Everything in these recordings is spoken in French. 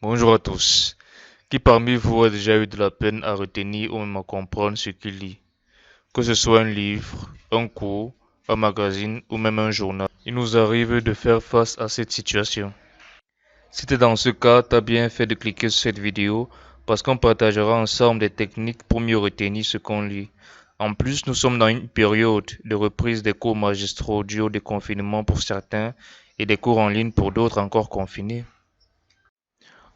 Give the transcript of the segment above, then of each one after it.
Bonjour à tous. Qui parmi vous a déjà eu de la peine à retenir ou même à comprendre ce qu'il lit? Que ce soit un livre, un cours, un magazine ou même un journal. Il nous arrive de faire face à cette situation. Si t'es dans ce cas, t'as bien fait de cliquer sur cette vidéo parce qu'on partagera ensemble des techniques pour mieux retenir ce qu'on lit. En plus, nous sommes dans une période de reprise des cours magistraux dus au déconfinement pour certains et des cours en ligne pour d'autres encore confinés.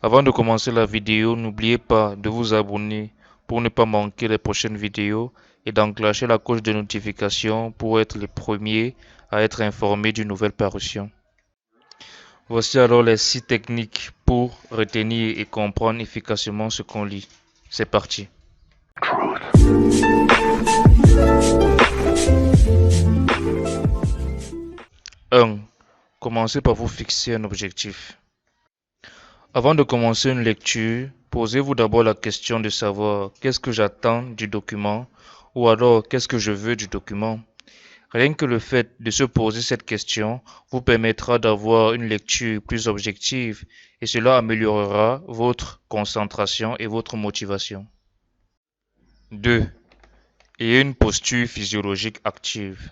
Avant de commencer la vidéo, n'oubliez pas de vous abonner pour ne pas manquer les prochaines vidéos et d'enclencher la cloche de notification pour être les premiers à être informés d'une nouvelle parution. Voici alors les 6 techniques pour retenir et comprendre efficacement ce qu'on lit. C'est parti. 1. Commencez par vous fixer un objectif. Avant de commencer une lecture, posez-vous d'abord la question de savoir qu'est-ce que j'attends du document ou alors qu'est-ce que je veux du document. Rien que le fait de se poser cette question vous permettra d'avoir une lecture plus objective et cela améliorera votre concentration et votre motivation. 2. Ayez une posture physiologique active.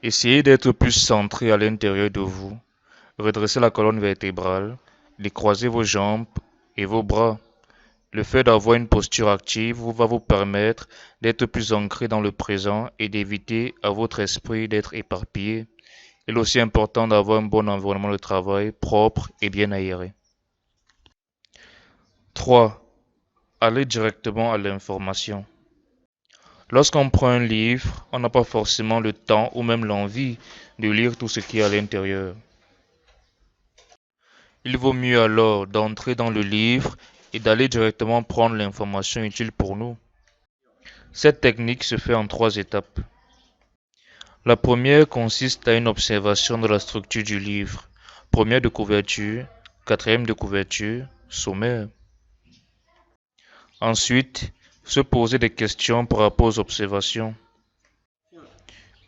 Essayez d'être plus centré à l'intérieur de vous. Redressez la colonne vertébrale, décroisez vos jambes et vos bras. Le fait d'avoir une posture active va vous permettre d'être plus ancré dans le présent et d'éviter à votre esprit d'être éparpillé. Il est aussi important d'avoir un bon environnement de travail propre et bien aéré. 3. Allez directement à l'information. Lorsqu'on prend un livre, on n'a pas forcément le temps ou même l'envie de lire tout ce qui est à l'intérieur. Il vaut mieux alors d'entrer dans le livre et d'aller directement prendre l'information utile pour nous. Cette technique se fait en 3 étapes. La première consiste à une observation de la structure du livre. Première de couverture, quatrième de couverture, sommaire. Ensuite, se poser des questions par rapport aux observations.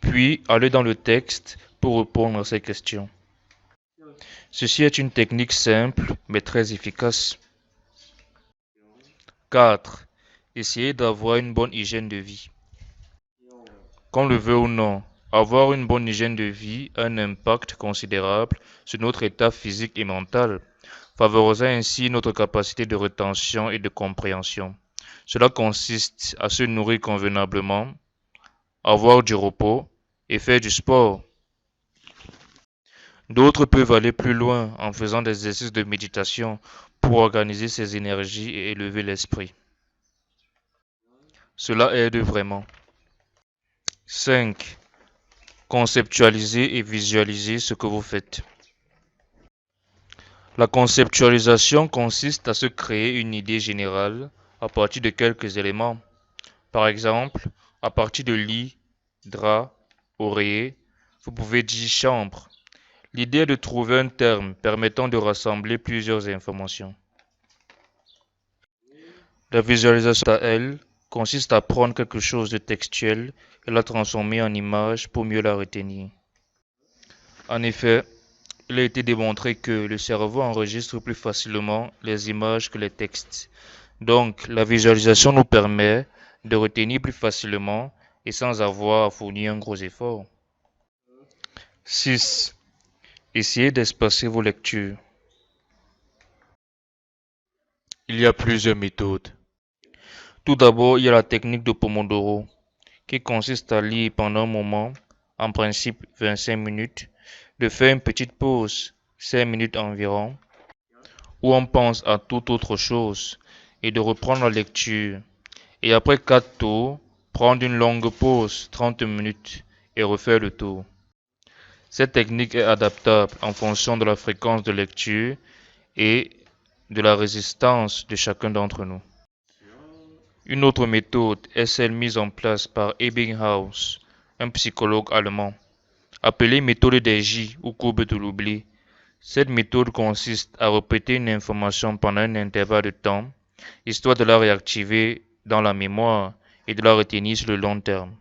Puis, aller dans le texte pour répondre à ces questions. Ceci est une technique simple mais très efficace. 4. Essayez d'avoir une bonne hygiène de vie. Qu'on le veut ou non, avoir une bonne hygiène de vie a un impact considérable sur notre état physique et mental, favorisant ainsi notre capacité de rétention et de compréhension. Cela consiste à se nourrir convenablement, avoir du repos et faire du sport. D'autres peuvent aller plus loin en faisant des exercices de méditation pour organiser ses énergies et élever l'esprit. Cela aide vraiment. 5. Conceptualiser et visualiser ce que vous faites. La conceptualisation consiste à se créer une idée générale à partir de quelques éléments. Par exemple, à partir de lit, drap, oreiller, vous pouvez dire chambre. L'idée est de trouver un terme permettant de rassembler plusieurs informations. La visualisation, à elle, consiste à prendre quelque chose de textuel et la transformer en image pour mieux la retenir. En effet, il a été démontré que le cerveau enregistre plus facilement les images que les textes. Donc, la visualisation nous permet de retenir plus facilement et sans avoir à fournir un gros effort. 6. Essayez d'espacer vos lectures. Il y a plusieurs méthodes. Tout d'abord, il y a la technique de Pomodoro, qui consiste à lire pendant un moment, en principe 25 minutes, de faire une petite pause, 5 minutes environ, où on pense à toute autre chose, et de reprendre la lecture. Et après 4 tours, prendre une longue pause, 30 minutes, et refaire le tour. Cette technique est adaptable en fonction de la fréquence de lecture et de la résistance de chacun d'entre nous. Une autre méthode est celle mise en place par Ebbinghaus, un psychologue allemand, appelée méthode des J ou courbe de l'oubli. Cette méthode consiste à répéter une information pendant un intervalle de temps, histoire de la réactiver dans la mémoire et de la retenir sur le long terme.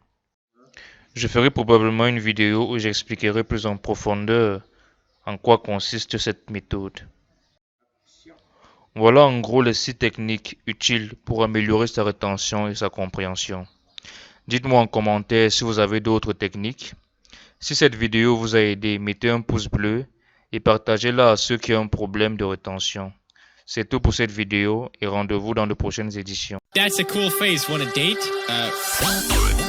Je ferai probablement une vidéo où j'expliquerai plus en profondeur en quoi consiste cette méthode. Voilà en gros les 6 techniques utiles pour améliorer sa rétention et sa compréhension. Dites-moi en commentaire si vous avez d'autres techniques. Si cette vidéo vous a aidé, mettez un pouce bleu et partagez-la à ceux qui ont un problème de rétention. C'est tout pour cette vidéo et rendez-vous dans de prochaines éditions. That's a cool face. Want a date?